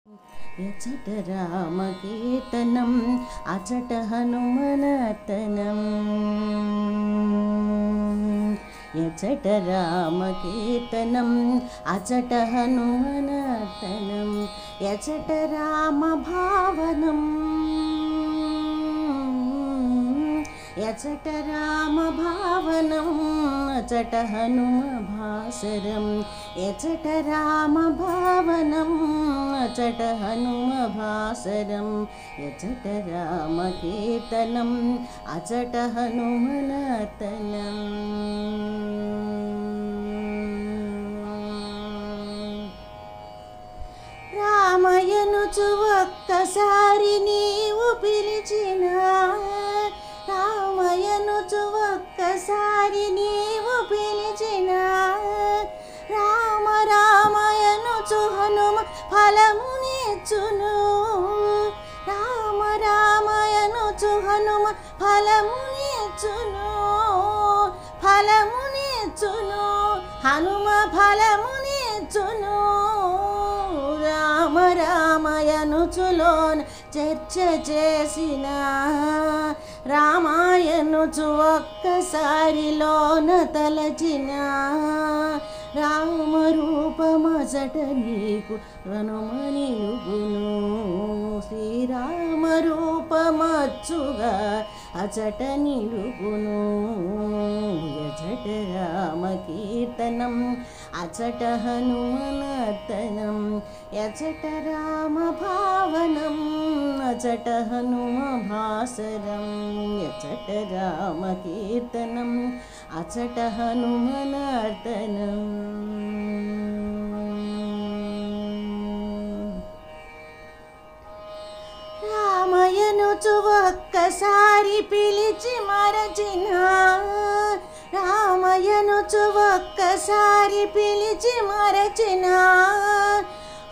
ఎచట రామకీర్తనం అచట హనుమనర్తనం ఎచట రామకీర్తనం అచట హనుమనర్తనం ఎచట రామభావనం ఎచట రామభావనం అచట హనుమభాసరం ఎచట రామభావనం అచట హనుమభాసరం ఎచట రామకీర్తనం అచట హనుమనర్తనం రామయనుచు ఒక్కసారి నీవు పిలిచినా రామయనుచు ఒక్కసారి నీవు పిలిచినా రామ రామయనుచు హనుమ ఫలమునిచ్చును రామ రామయనుచు హనుమ ఫలమునిచ్చును ఫలమునిచ్చును హనుమ ఫలమునిచ్చును రామ రామయనుచులోన చర్చ చేసిన రామాయణుచు ఒక్కసారిలోన తలచిన రామరూపమచట నీకు హనుమనిలుగును శ్రీరామ రూపమచ్చుగా అచట నిలుగును ఎచట రామకీర్తనం అచట హనుమనర్తనం ఎచట రామభావనం అచట హనుమభాసరం ఎచట రామకీర్తనం అచట హనుమనర్తనం రామయనుచు ఒక్కసారి పిలిచి మరచిన రామయనుచు ఒక్కసారి పిలిచి మరచిన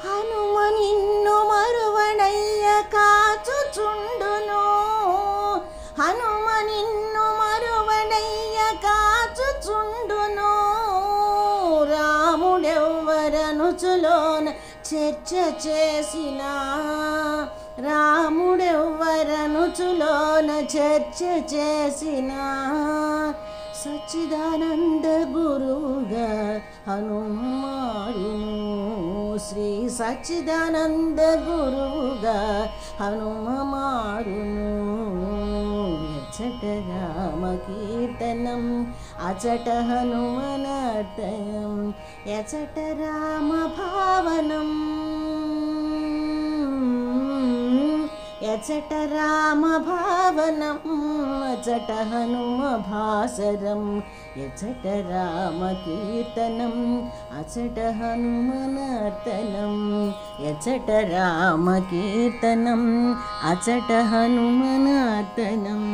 హనుమ నిన్ను మరువడయ్య కాచుచుండును హనుమ నిన్ను మరువడయ్య కాచుచుండును రాముడెవ్వరనుచులోన చర్చ చేసిన రాముడెవ్వరనుచులోన చర్చ చేసిన సచ్చిదానంద గురువుగా హనుమ మారును శ్రీ సచ్చిదానంద గురువుగా హనుమ మారును ఎచట రామకీర్తనం అచట హనుమనర్తనం ఎచట రామభావనం ఎచట రామభావనం అచట హనుమభాసరం ఎచట రామకీర్తనం అచట హనుమనర్తనం ఎచట రామకీర్తనం అచట హనుమనర్తనం